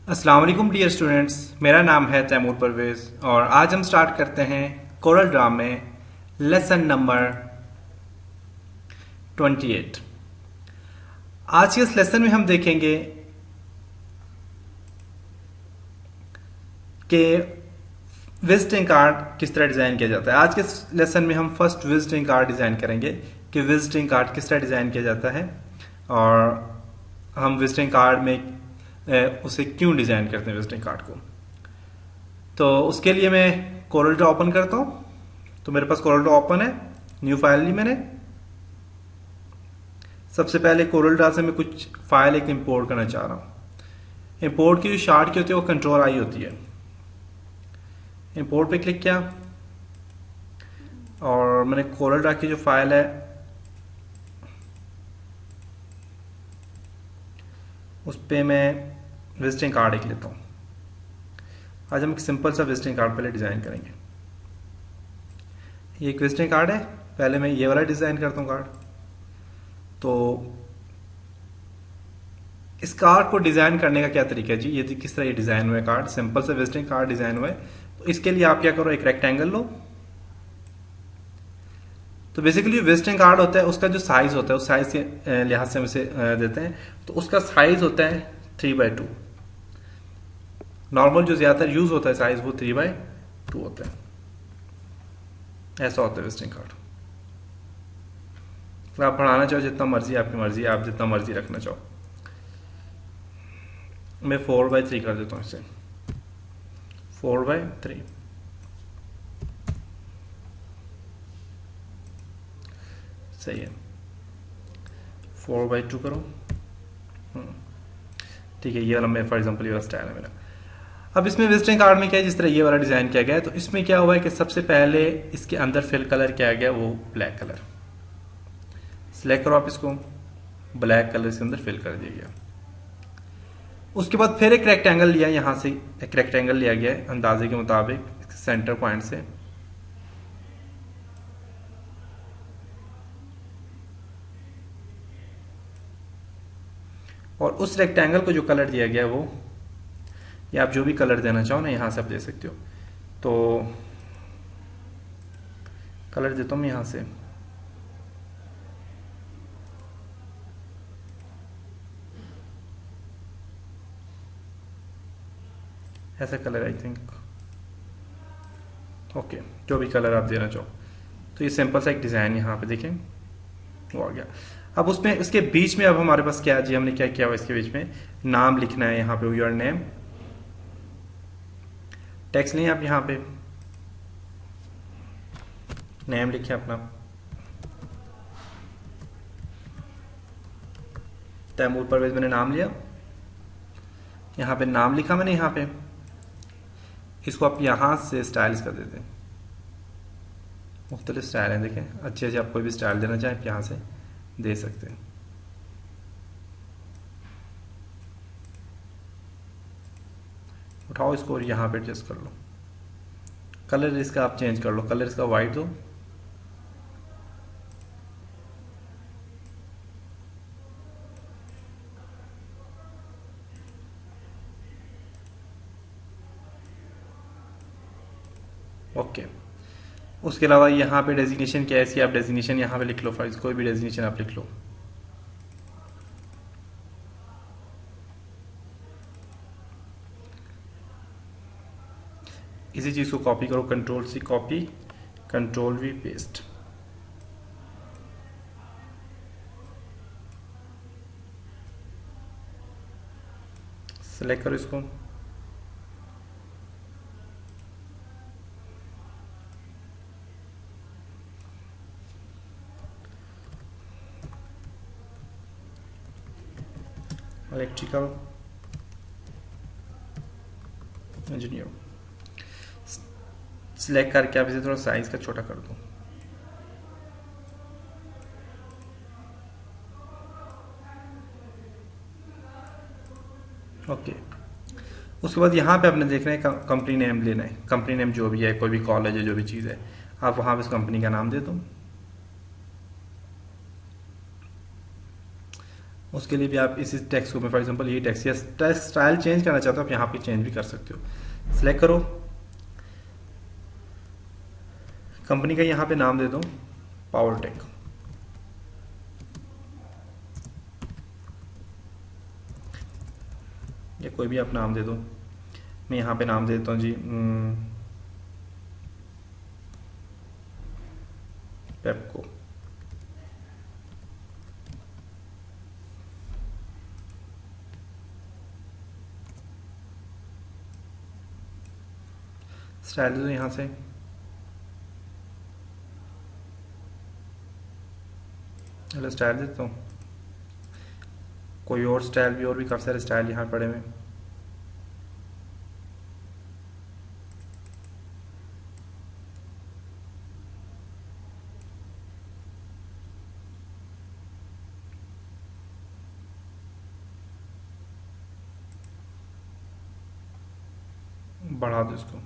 अस्सलाम वालेकुम dear students. मेरा नाम है तैमूर परवेज़ और आज हम स्टार्ट करते हैं कोरल ड्रा में लेसन नंबर 28। आज के इस लेसन में हम देखेंगे कि विजिटिंग कार्ड किस तरह डिज़ाइन किया जाता है। आज के इस लेसन में हम फर्स्ट विजिटिंग कार्ड डिज़ाइन करेंगे कि विजिटिंग कार्ड किस तरह डिज़ाइन किया जाता है और हम विजिटिंग कार्ड में उसे क्यों डिज़ाइन करते हैं विजिटिंग कार्ड को। तो उसके लिए मैं कोरल ड्रा ओपन करता हूँ। तो मेरे पास कोरल ड्रा ओपन है, न्यू फाइल ली मैंने। सबसे पहले कोरल ड्रा से मैं कुछ फाइल एक इंपोर्ट करना चाह रहा हूँ। इंपोर्ट की जो शार्ट की होती है वो कंट्रोल आई होती है। इंपोर्ट पे क्लिक किया और मैंने कोरल ड्रा की जो फाइल है उस पर मैं विजिटिंग कार्ड एक लेता हूँ। आज हम एक सिंपल सा विजिटिंग कार्ड पहले डिज़ाइन करेंगे। ये एक विजिटिंग कार्ड है, पहले मैं ये वाला डिज़ाइन करता हूँ कार्ड। तो इस कार्ड को डिज़ाइन करने का क्या तरीका है जी, ये किस तरह ये डिज़ाइन हुआ है कार्ड, सिंपल सा विजिटिंग कार्ड डिज़ाइन हुआ है। तो इसके लिए आप क्या करो, एक रेक्टेंगल लो। तो बेसिकली विजिटिंग कार्ड होता है उसका जो साइज होता है उस साइज के लिहाज से हम इसे देते हैं। तो उसका साइज होता है 3/2। नॉर्मल जो ज़्यादातर यूज़ होता है साइज वो 3/2 होता है। ऐसा होता है विजिटिंग कार्ड। अगर आप बढ़ाना चाहो जितना मर्जी, आपकी मर्जी, आप जितना मर्जी रखना चाहो। मैं 4/3 कर देता हूँ इसे, 4/3। सही है, 4/2 करो। ठीक है, ये वाला मैं फॉर एग्जांपल ये वाला स्टाइल है मेरा। अब इसमें विजिटिंग कार्ड में क्या है, जिस तरह ये वाला डिज़ाइन किया गया है, तो इसमें क्या हुआ है कि सबसे पहले इसके अंदर फिल कलर किया गया वो ब्लैक कलर। सिलेक्ट करो आप इसको, ब्लैक कलर इसके अंदर फिल कर दिया गया। उसके बाद फिर एक रेक्टेंगल लिया, यहाँ से एक रेक्टेंगल लिया गया है अंदाजे के मुताबिक सेंटर पॉइंट से। और उस रेक्टेंगल को जो कलर दिया गया वो, या आप जो भी कलर देना चाहो ना यहाँ से आप दे सकते हो। तो कलर देता हूँ मैं यहाँ से, ऐसा कलर आई थिंक। ओके, जो भी कलर आप देना चाहो। तो ये सिंपल सा एक डिज़ाइन यहाँ पे देखें वो आ गया। अब उसमें इसके बीच में अब हमारे पास क्या है जी, हमने क्या किया हुआ इसके बीच में, नाम लिखना है यहाँ पे, योर नेम। टेक्स्ट नहीं, आप यहाँ पे नेम लिखिए अपना, तैमूर परवेज मैंने नाम लिया। यहाँ पे नाम लिखा मैंने, यहाँ पे इसको आप यहाँ से स्टाइल्स कर देते हैं। मुख्तलिफ स्टाइल हैं, देखें अच्छे अच्छे, आप कोई भी स्टाइल देना चाहें आप यहाँ से दे सकते हैं। उठाओ इसको और यहाँ पे एडजस्ट कर लो। कलर इसका आप चेंज कर लो, कलर इसका वाइट दो। ओके, उसके अलावा यहाँ पे डेजिग्नेशन क्या है इसकी, आप डेजिग्नेशन यहाँ पे लिख लो, फाइल कोई भी डेजिग्नेशन आप लिख लो। इसी चीज़ को कॉपी करो, control C copy, control V paste. Select करो इसको, इलेक्ट्रिकल इंजीनियर। सिलेक्ट करके आप इसे थोड़ा साइज का छोटा कर दो। ओके, उसके बाद यहाँ पे आपने देखना है कंपनी नेम लेना है। कंपनी नेम जो भी है, कोई भी कॉलेज है, जो भी चीज़ है, आप वहाँ पे उस कंपनी का नाम दे दो। उसके लिए भी आप इसी टेक्स्ट को मैं फॉर एग्जांपल ये टेक्स्ट या टेक्स्ट स्टाइल चेंज करना चाहते हो, आप यहाँ पे चेंज भी कर सकते हो। सिलेक्ट करो, कंपनी का यहाँ पे नाम दे दो पावरटेक, या कोई भी आप नाम दे दो। मैं यहाँ पे नाम देता हूँ जी पेप्को। स्टाइल दे दो यहाँ से, हेलो स्टाइल देता हूँ। कोई और स्टाइल भी, और भी काफ़ी सारे स्टाइल यहाँ पड़े हुए। बढ़ा दो इसको,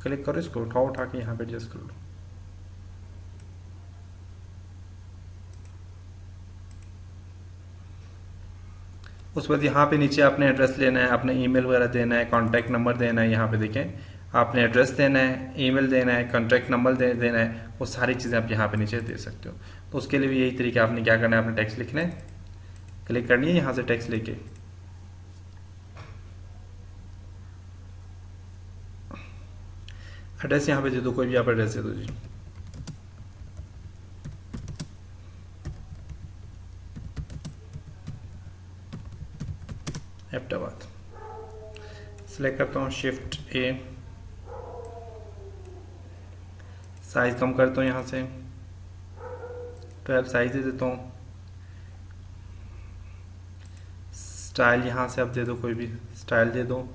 क्लिक करो, इसको उठाओ, उठा के यहाँ पे एडजस्ट कर लो। उसके बाद यहाँ पे नीचे आपने एड्रेस लेना है, अपना ईमेल वगैरह देना है, कॉन्टैक्ट नंबर देना है। यहाँ पे देखें, आपने एड्रेस देना है, ईमेल देना है, कॉन्टैक्ट नंबर देना है, वो सारी चीज़ें आप यहाँ पे नीचे दे सकते हो। तो उसके लिए भी यही तरीका, आपने क्या करना है, आपने टेक्स्ट लिखना है, क्लिक करनी है यहाँ से टेक्स्ट लेके, एड्रेस यहाँ पे दे दो, कोई भी आप एड्रेस दे दो जी। अहमदाबाद सिलेक्ट करता हूँ, शिफ्ट ए, साइज कम करता हूँ यहाँ से 12 साइज दे देता हूँ। स्टाइल यहाँ से आप दे दो, कोई भी स्टाइल दे दो।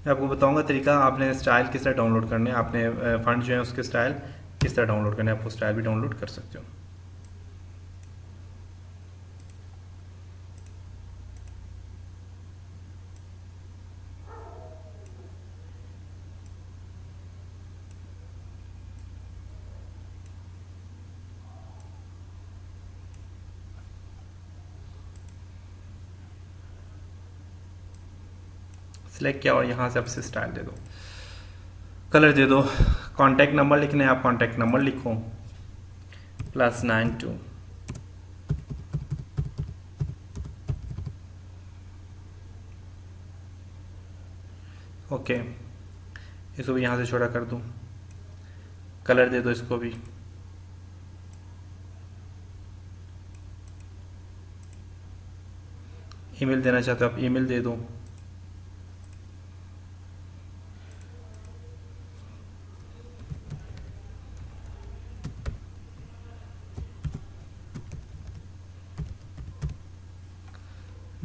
मैं आपको बताऊंगा तरीका, आपने स्टाइल किस तरह डाउनलोड करने हैं, आपने फंड जो है उसके स्टाइल किस तरह डाउनलोड करने हैं, आपको स्टाइल भी डाउनलोड कर सकते हो। सिलेक्ट किया और यहाँ से आपसे स्टाइल दे दो, कलर दे दो, कॉन्टैक्ट नंबर लिखना है, आप कॉन्टैक्ट नंबर लिखो +92। ओके, इसको भी यहाँ से छोटा कर दूँ, कलर दे दो इसको भी, ईमेल देना चाहते हो आप ईमेल दे दो,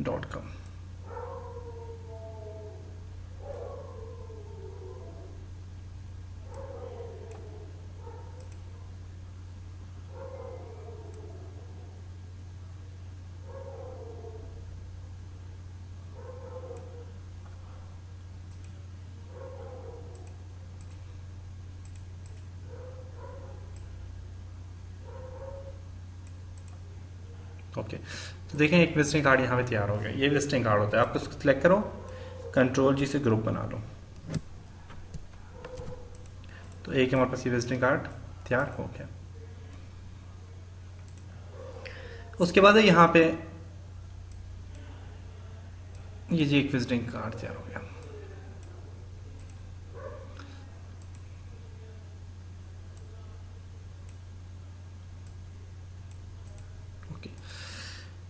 .com। ओके, तो देखें एक विजिटिंग कार्ड यहाँ पे तैयार हो गया। ये विजिटिंग कार्ड होता है, आप उसको सिलेक्ट करो, कंट्रोल जी से ग्रुप बना लो, तो एक हमारे पास ये विजिटिंग कार्ड तैयार हो गया। उसके बाद यहाँ पे ये जी एक विजिटिंग कार्ड तैयार हो गया।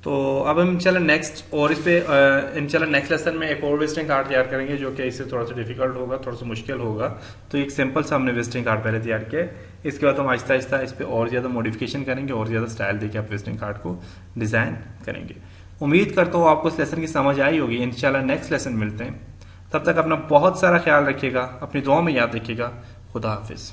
तो अब हम चलें नेक्स्ट, और इस पे इंशाल्लाह नेक्स्ट लेसन में एक और विजिटिंग कार्ड तैयार करेंगे जो कि इससे थोड़ा सा डिफिकल्ट होगा, थोड़ा सा मुश्किल होगा। तो एक सिंपल सा हमने विजिटिंग कार्ड पहले तैयार किया, इसके बाद हम आहिस्ता आहिस्ता इस पर और ज़्यादा मॉडिफिकेशन करेंगे और ज़्यादा स्टाइल देके आप विजिटिंग कार्ड को डिज़ाइन करेंगे। उम्मीद करता हूँ आपको इस लेसन की समझ आई होगी। इंशाल्लाह नेक्स्ट लेसन मिलते हैं, तब तक अपना बहुत सारा ख्याल रखिएगा, अपनी दुआ में याद रखिएगा। खुदा हाफिज़।